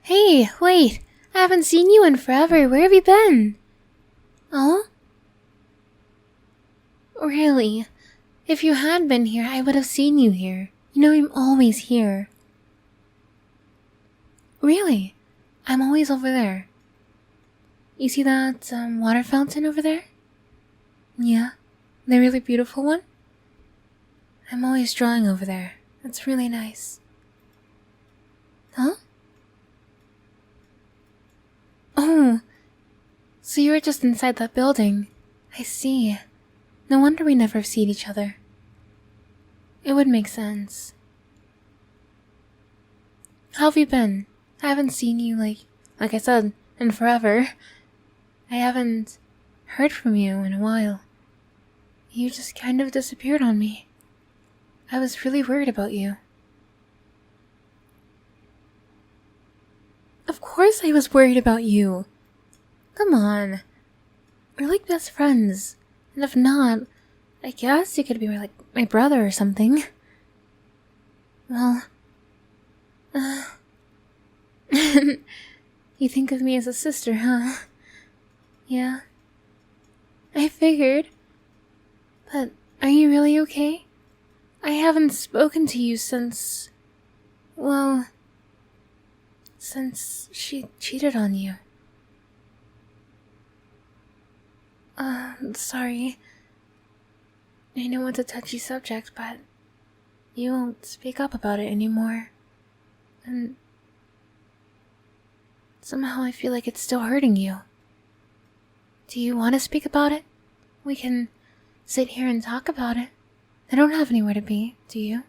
Hey, wait! I haven't seen you in forever. Where have you been? Oh? Really? If you had been here, I would have seen you here. You know I'm always here. Really? I'm always over there. You see that water fountain over there? Yeah, the really beautiful one? I'm always drawing over there. It's really nice. Huh? Oh, so you were just inside that building. I see. No wonder we never have seen each other. It would make sense. How have you been? I haven't seen you, like I said, in forever. I haven't heard from you in a while. You just kind of disappeared on me. I was really worried about you. Of course I was worried about you. Come on. We're like best friends. And if not, I guess you could be like my brother or something. Well, you think of me as a sister, huh? Yeah. I figured. But are you really okay? I haven't spoken to you since... well... since she cheated on you. Sorry. I know it's a touchy subject, but you won't speak up about it anymore. And somehow I feel like it's still hurting you. Do you want to speak about it? We can sit here and talk about it. I don't have anywhere to be, do you?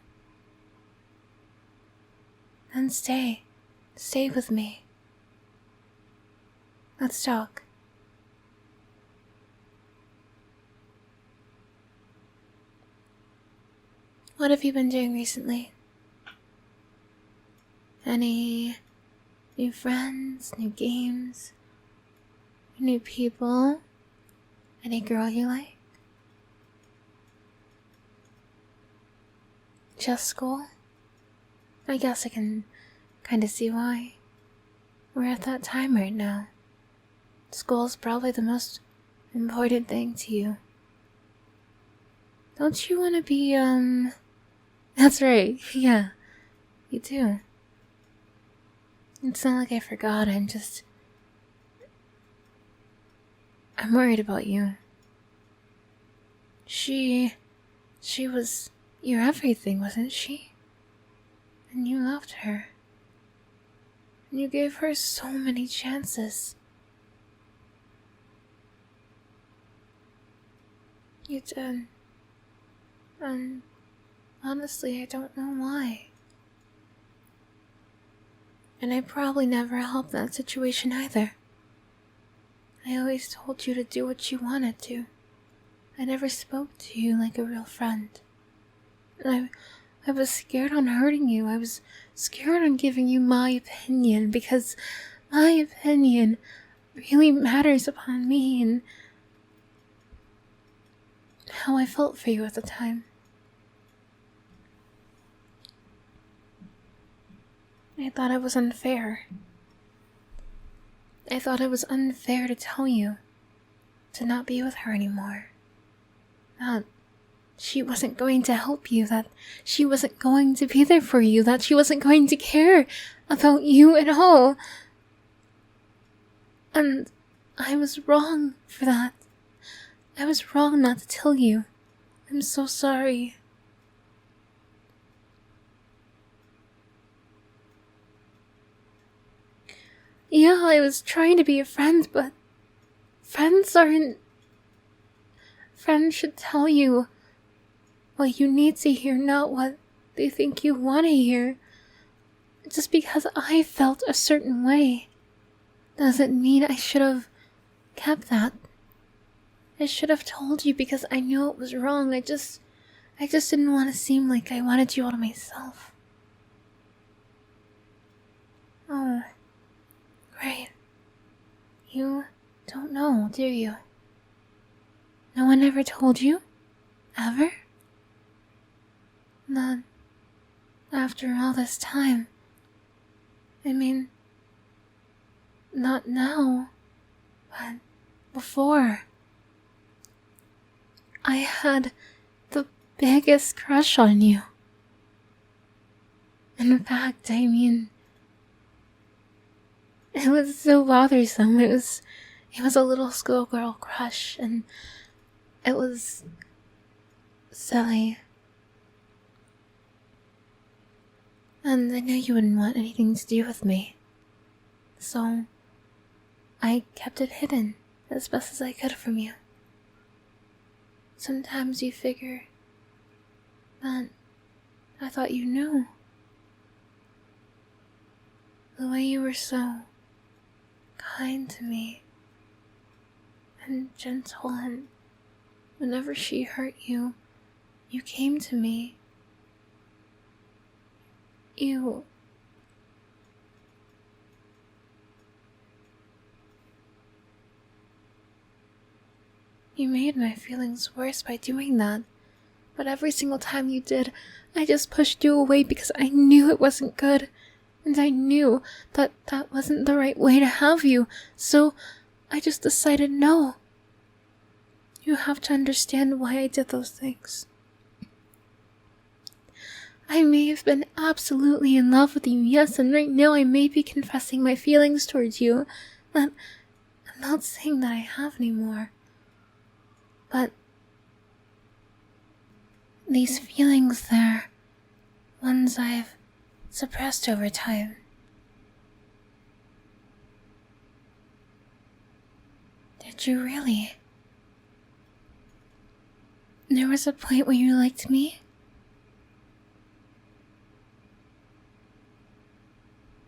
Then stay. Stay with me. Let's talk. What have you been doing recently? Any new friends, new games, new people? Any girl you like? Just school? I guess I can kinda see why. We're at that time right now. School's probably the most important thing to you. Don't you want to be, That's right, yeah, you do. It's not like I forgot, I'm worried about you. She was your everything, wasn't she? And you loved her. And you gave her so many chances. You did. And honestly, I don't know why. And I probably never helped that situation either. I always told you to do what you wanted to. I never spoke to you like a real friend. And I was scared on hurting you. I was scared on giving you my opinion because my opinion really matters upon me and how I felt for you at the time. I thought it was unfair. I thought it was unfair to tell you to not be with her anymore. That she wasn't going to help you, that she wasn't going to be there for you, that she wasn't going to care about you at all. And I was wrong for that. I was wrong not to tell you. I'm so sorry. Yeah, I was trying to be a friend, but friends aren't... Friends should tell you what you need to hear, not what they think you want to hear. Just because I felt a certain way doesn't mean I should have kept that. I should have told you because I knew it was wrong. I just didn't want to seem like I wanted you all to myself. Oh, right. You don't know, do you? No one ever told you? Ever? Not after all this time. I mean, Not now, but before. I had the biggest crush on you. In fact, I mean, it was so bothersome. It was a little schoolgirl crush, and it was silly. And I knew you wouldn't want anything to do with me. So, I kept it hidden as best as I could from you. Sometimes you figure that I thought you knew. The way you were so kind to me and gentle, and whenever she hurt you, you came to me. You made my feelings worse by doing that. But every single time you did, I just pushed you away because I knew it wasn't good. And I knew that that wasn't the right way to have you. So I just decided no. You have to understand why I did those things. I may have been absolutely in love with you, yes, and right now I may be confessing my feelings towards you. And I'm not saying that I have anymore. But these feelings, they're ones I've suppressed over time. Did you really? There was a point where you liked me?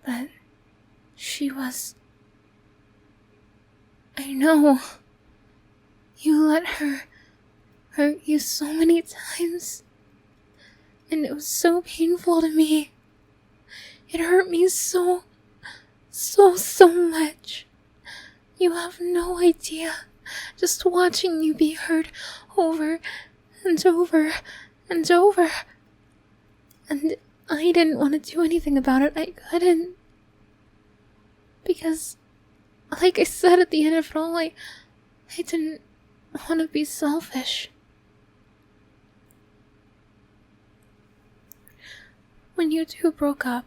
But she was... I know. You let her hurt you so many times. And it was so painful to me. It hurt me so much. You have no idea. Just watching you be hurt over and over and over. And I didn't want to do anything about it. I couldn't. Because, like I said at the end of it all, I didn't want to be selfish. When you two broke up,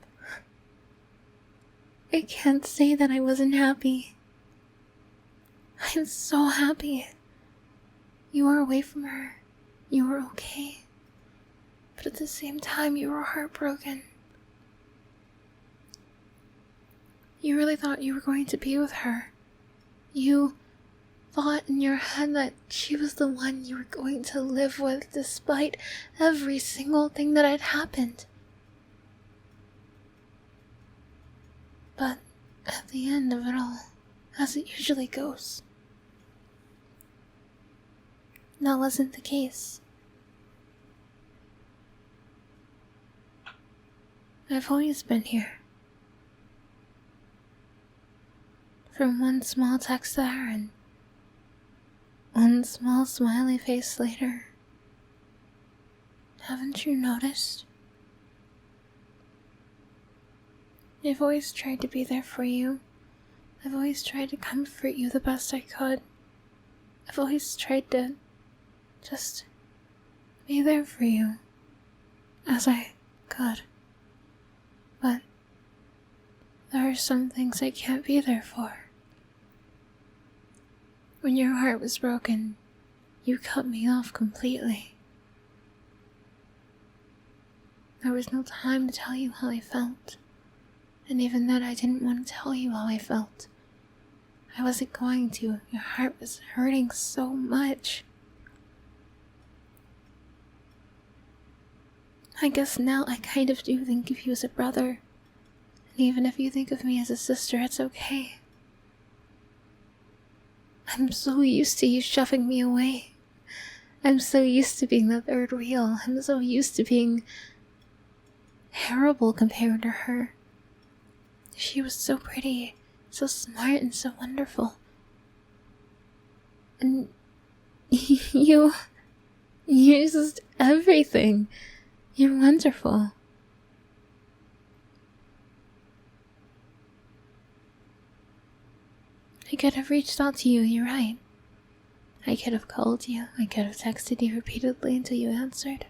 I can't say that I wasn't happy. I'm so happy. You were away from her. You were okay. But at the same time, you were heartbroken. You really thought you were going to be with her. You thought in your head that she was the one you were going to live with despite every single thing that had happened. But at the end of it all, as it usually goes, that wasn't the case. I've always been here. From one small text there and one small smiley face later. Haven't you noticed? I've always tried to be there for you. I've always tried to comfort you the best I could. I've always tried to just be there for you as I could. But there are some things I can't be there for. When your heart was broken, you cut me off completely. There was no time to tell you how I felt. And even then, I didn't want to tell you how I felt. I wasn't going to. Your heart was hurting so much. I guess now I kind of do think of you as a brother. And even if you think of me as a sister, it's okay. I'm so used to you shoving me away. I'm so used to being the third wheel. I'm so used to being terrible compared to her. She was so pretty, so smart, and so wonderful. And you're just everything. You're wonderful. I could have reached out to you, you're right. I could have called you, I could have texted you repeatedly until you answered.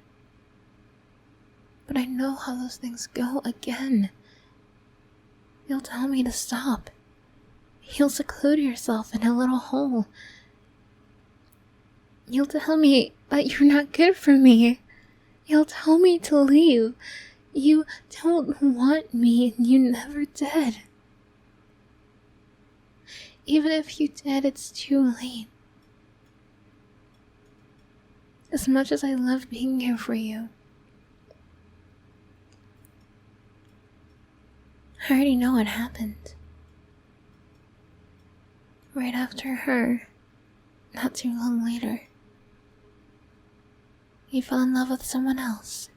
But I know how those things go again. You'll tell me to stop. You'll seclude yourself in a little hole. You'll tell me that you're not good for me. You'll tell me to leave. You don't want me, and you never did. Even if you did, it's too late. As much as I love being here for you, I already know what happened. Right after her, not too long later, you fell in love with someone else.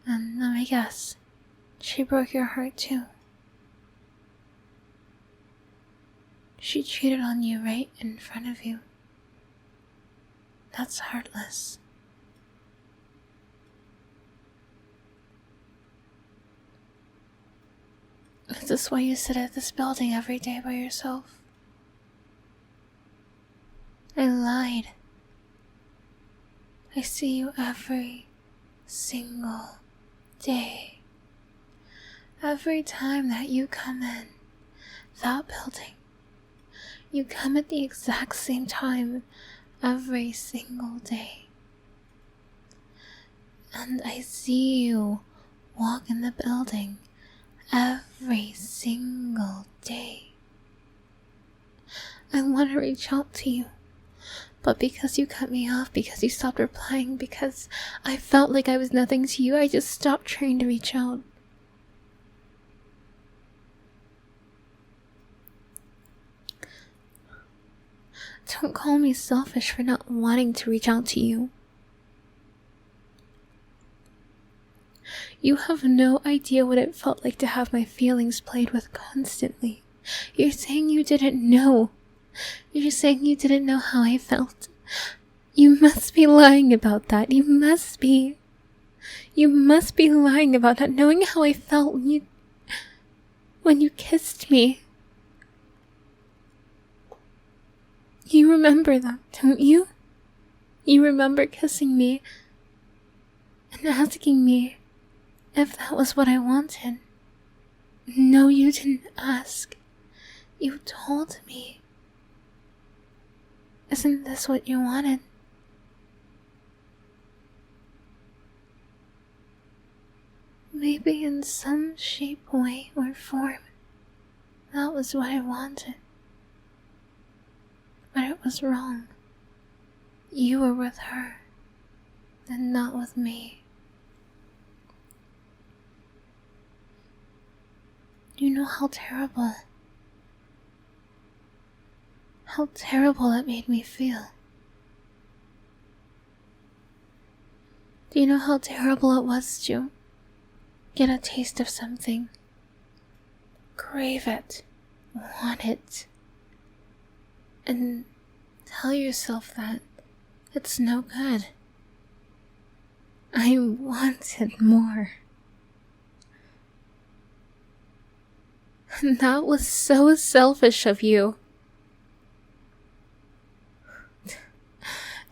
And let me guess, she broke your heart too. She cheated on you right in front of you. That's heartless. Is this why you sit at this building every day by yourself? I lied. I see you every single day. Every time that you come in that building, you come at the exact same time every single day. And I see you walk in the building every single day. I want to reach out to you, but because you cut me off, because you stopped replying, because I felt like I was nothing to you, I just stopped trying to reach out. Don't call me selfish for not wanting to reach out to you. You have no idea what it felt like to have my feelings played with constantly. You're saying you didn't know. You're saying you didn't know how I felt. You must be lying about that. You must be. You must be lying about not knowing how I felt when you kissed me. You remember that, don't you? You remember kissing me and asking me if that was what I wanted. No, you didn't ask. You told me. Isn't this what you wanted? Maybe in some shape, way, or form, that was what I wanted. But it was wrong. You were with her, and not with me. You know how terrible it made me feel. Do you know how terrible it was to get a taste of something, crave it, want it, and tell yourself that it's no good? I wanted more. And that was so selfish of you.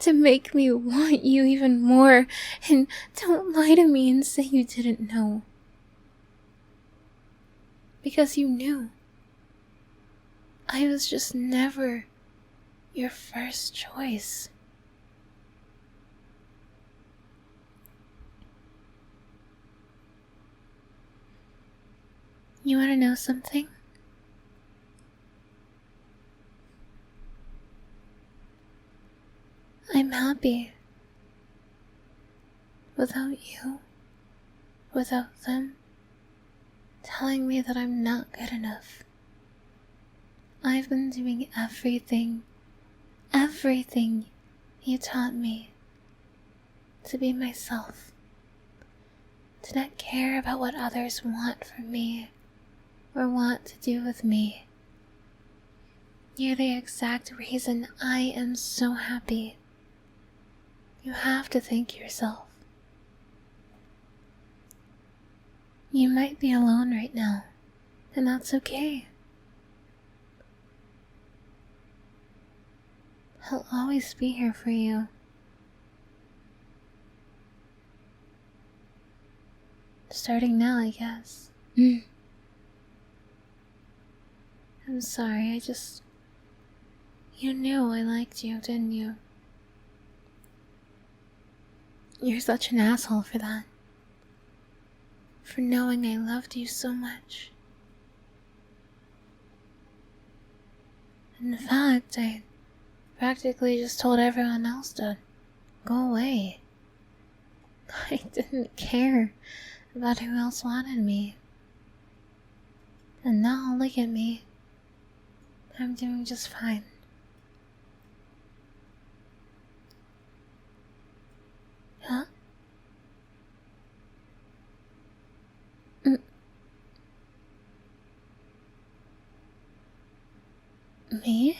To make me want you even more, and don't lie to me and say you didn't know. Because you knew. I was just never your first choice. You want to know something? I'm happy. Without you, without them telling me that I'm not good enough. I've been doing everything you taught me to be myself, to not care about what others want from me or want to do with me. You're the exact reason I am so happy. You have to thank yourself. You might be alone right now, And that's okay. I'll always be here for you. Starting now, I guess. I'm sorry, You knew I liked you, didn't you? You're such an asshole for that. For knowing I loved you so much. In fact, I practically just told everyone else to go away. I didn't care about who else wanted me. And now look at me. I'm doing just fine. Huh? Me?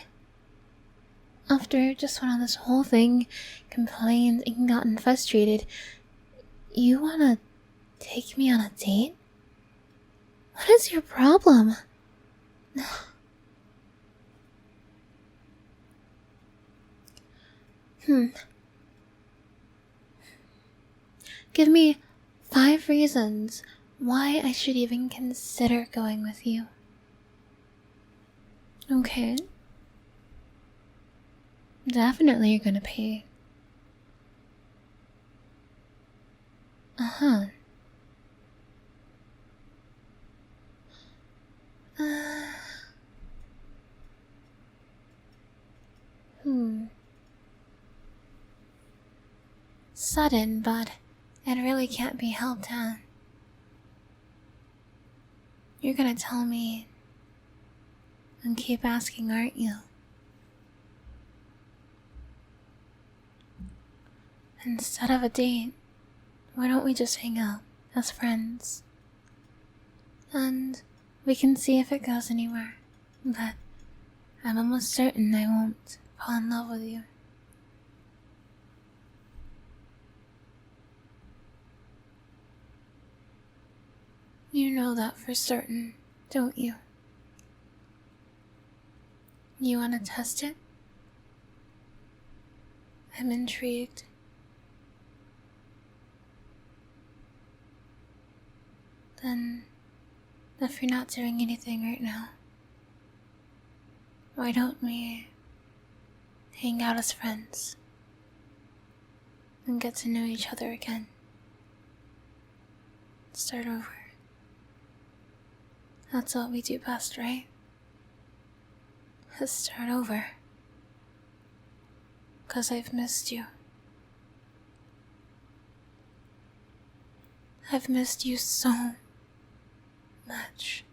After just went on this whole thing, complained and gotten frustrated, you wanna take me on a date? What is your problem? Give me 5 reasons why I should even consider going with you. Okay. Definitely you're gonna pay. Uh-huh. Sudden, but it really can't be helped, huh? You're gonna tell me and keep asking, aren't you? Instead of a date, why don't we just hang out as friends? And we can see if it goes anywhere. But I'm almost certain I won't fall in love with you. You know that for certain, don't you? You wanna test it? I'm intrigued. Then, if you're not doing anything right now, why don't we hang out as friends and get to know each other again? Start over. That's what we do best, right? Let's start over. 'Cause I've missed you. I've missed you so much.